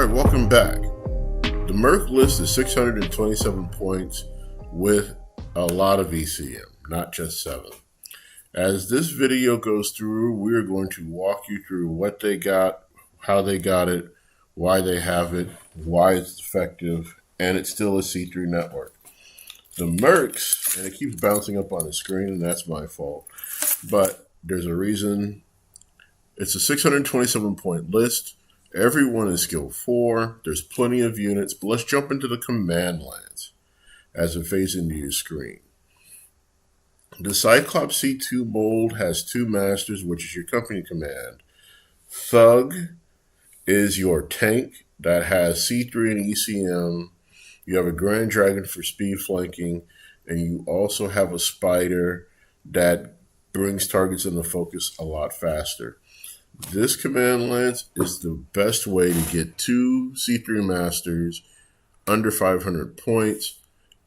Alright, welcome back. The Merc list is 627 points with a lot of ECM, not just 7. As this video goes through, we are going to walk you through what they got, how they got it, why they have it, why it's effective, and it's still a C3 network. The Mercs, and it keeps bouncing up on the screen, and that's my fault, but there's a reason. It's a 627 point list. Everyone is skill 4. There's plenty of units, but let's jump into the command lines as it fades into your screen. The Cyclops C2 mold has 2 masters, which is your company command. Thug is your tank that has C3 and ECM. You have a Grand Dragon for speed flanking, and you also have a Spider that brings targets into focus a lot faster. This command lance is the best way to get 2 C3 masters under 500 points,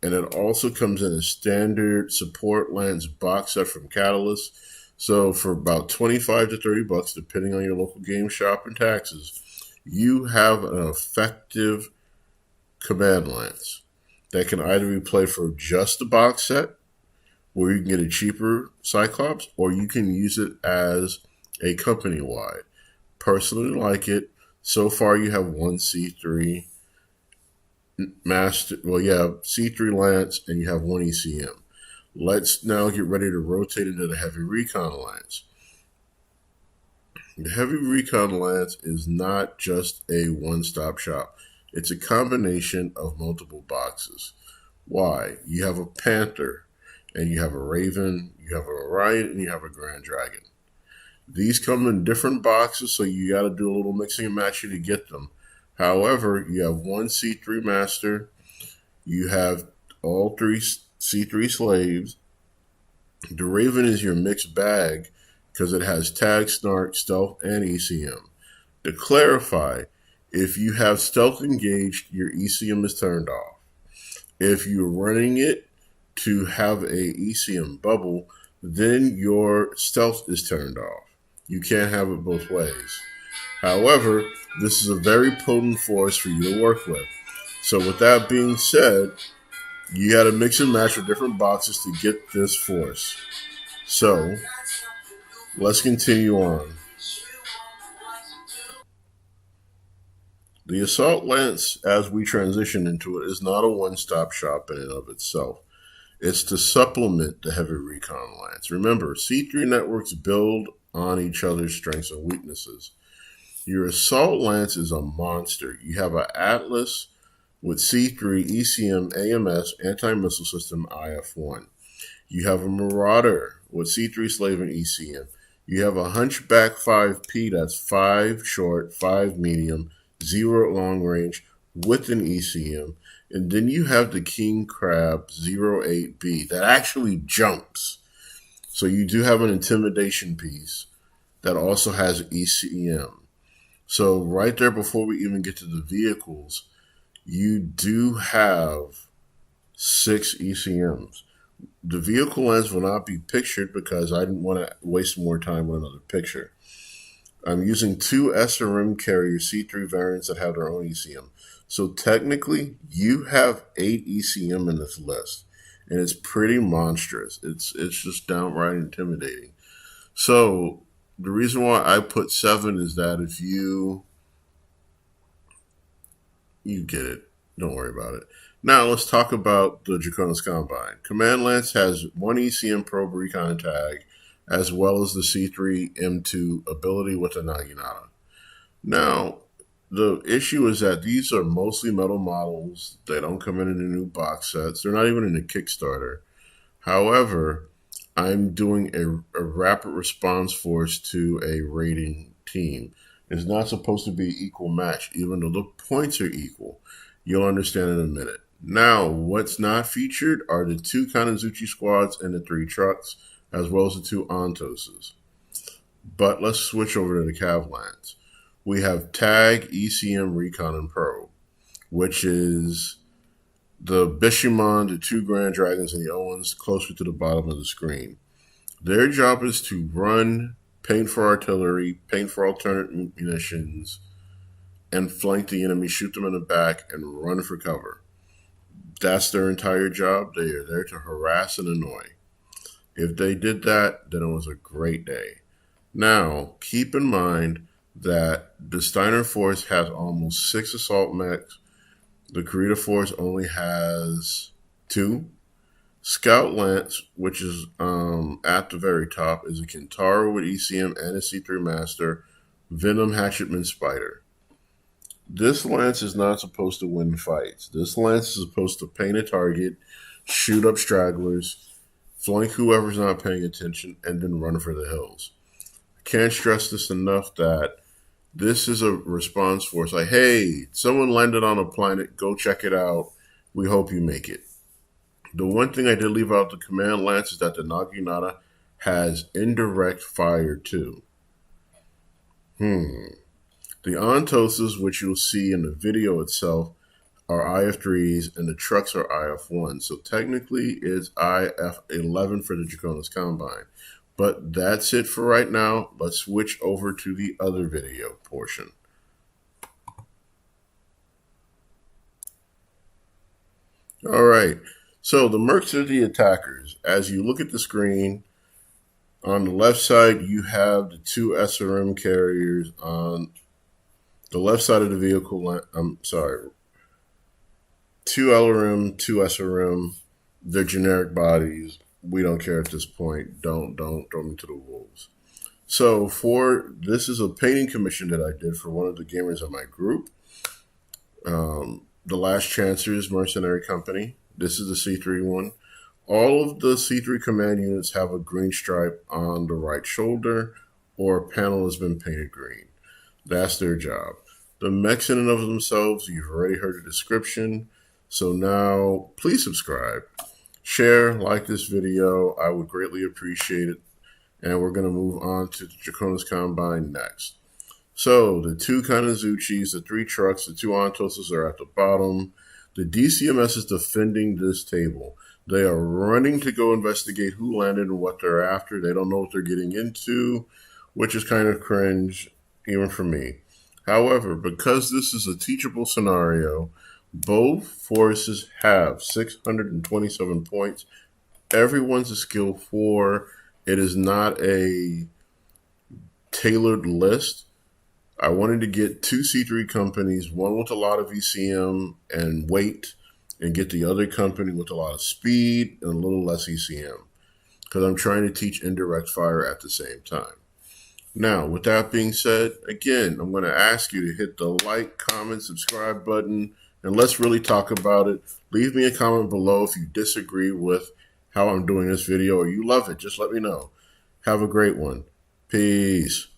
and it also comes in a standard support lance box set from Catalyst. So for about 25 to 30 bucks, depending on your local game shop and taxes, you have an effective command lance that can either be played for just the box set, where you can get a cheaper Cyclops, or you can use it as a company-wide. Personally like it. So far you have 1 C3 master, well, you have C3 Lance and you have 1 ECM. Let's now get ready to rotate into the Heavy Recon Lance. The Heavy Recon Lance is not just a one-stop shop. It's a combination of multiple boxes. Why? You have a Panther, and you have a Raven, you have a Orion, and you have a Grand Dragon. These come in different boxes, so you got to do a little mixing and matching to get them. However, you have 1 C3 master, you have all 3 C3 slaves. The Raven is your mixed bag because it has tag, snark, stealth, and ECM. To clarify, if you have stealth engaged, your ECM is turned off. If you're running it to have a ECM bubble, then your stealth is turned off. You can't have it both ways. However, this is a very potent force for you to work with. So with that being said, you got to mix and match with different boxes to get this force. So let's continue on. The Assault Lance, as we transition into it, is not a one-stop shop in and of itself. It's to supplement the Heavy Recon Lance. Remember, C3 networks build on each other's strengths and weaknesses. Your Assault Lance is a monster. You have an Atlas with C3, ECM, AMS, Anti-Missile System, IF-1. You have a Marauder with C3 Slave and ECM. You have a Hunchback 5P that's 5 short, 5 medium, 0 long range with an ECM. And then you have the King Crab 08B that actually jumps. So you do have an intimidation piece that also has ECM. So right there, before we even get to the vehicles, you do have 6 ECMs. The vehicle lens will not be pictured because I didn't want to waste more time with another picture. I'm using 2 SRM carrier C3 variants that have their own ECM. So technically, you have 8 ECM in this list. And it's pretty monstrous. It's just downright intimidating. So the reason why I put 7 is that if you get it. Don't worry about it. Now let's talk about the Draconis Combine. Command Lance has 1 ECM probe recon tag, as well as the C3 M2 ability with the Naginata. Now, the issue is that these are mostly metal models. They don't come in the new box sets. They're not even in the Kickstarter. However, I'm doing a rapid response force to a raiding team. It's not supposed to be equal match, even though the points are equal. You'll understand in a minute. Now, what's not featured are the 2 Kanazuchi squads and the 3 trucks, as well as the 2 Antoses. But let's switch over to the Cav Lance. We have Tag, ECM, Recon, and Pro, which is the Bishamon, the 2 Grand Dragons, and the Owens closer to the bottom of the screen. Their job is to run, paint for artillery, paint for alternate munitions, and flank the enemy, shoot them in the back, and run for cover. That's their entire job. They are there to harass and annoy. If they did that, then it was a great day. Now, keep in mind that the Steiner Force has almost 6 assault mechs. The Kurita Force only has 2. Scout Lance, which is at the very top, is a Kintaro with ECM and a C3 Master, Venom Hatchetman Spider. This Lance is not supposed to win fights. This Lance is supposed to paint a target, shoot up stragglers, flank whoever's not paying attention, and then run for the hills. I can't stress this enough that this is a response force. Like, hey, someone landed on a planet, go check it out. We hope you make it. The one thing I did leave out the command lance is that the Naginata has indirect fire too. The Ontoses, which you'll see in the video itself, are IF3s and the trucks are IF1. So technically it's IF11 for the Draconis Combine. But that's it for right now. Let's switch over to the other video portion. All right. So the Mercs are the attackers. As you look at the screen, on the left side, you have the 2 SRM carriers on the left side of the vehicle. 2 LRM, 2 SRM. They're generic bodies. We don't care at this point. Don't throw me to the wolves. So this is a painting commission that I did for one of the gamers in my group. The Last Chancer's Mercenary Company. This is the C3 one. All of the C3 command units have a green stripe on the right shoulder or a panel has been painted green. That's their job. The mechs in and of themselves, you've already heard the description. So now, please subscribe. Share, like this video. I would greatly appreciate it. And we're going to move on to the Draconis Combine next. So, the 2 Kanazuchis, the 3 trucks, the 2 Ontoses are at the bottom. The DCMS is defending this table. They are running to go investigate who landed and what they're after. They don't know what they're getting into, which is kind of cringe, even for me. However, because this is a teachable scenario, both forces have 627 points. Everyone's a skill 4. It is not a tailored list. I wanted to get 2 C3 companies, one with a lot of ECM and weight, and get the other company with a lot of speed and a little less ECM, because I'm trying to teach indirect fire at the same time. Now, with that being said, again, I'm going to ask you to hit the like, comment, subscribe button, and let's really talk about it. Leave me a comment below if you disagree with how I'm doing this video or you love it. Just let me know. Have a great one. Peace.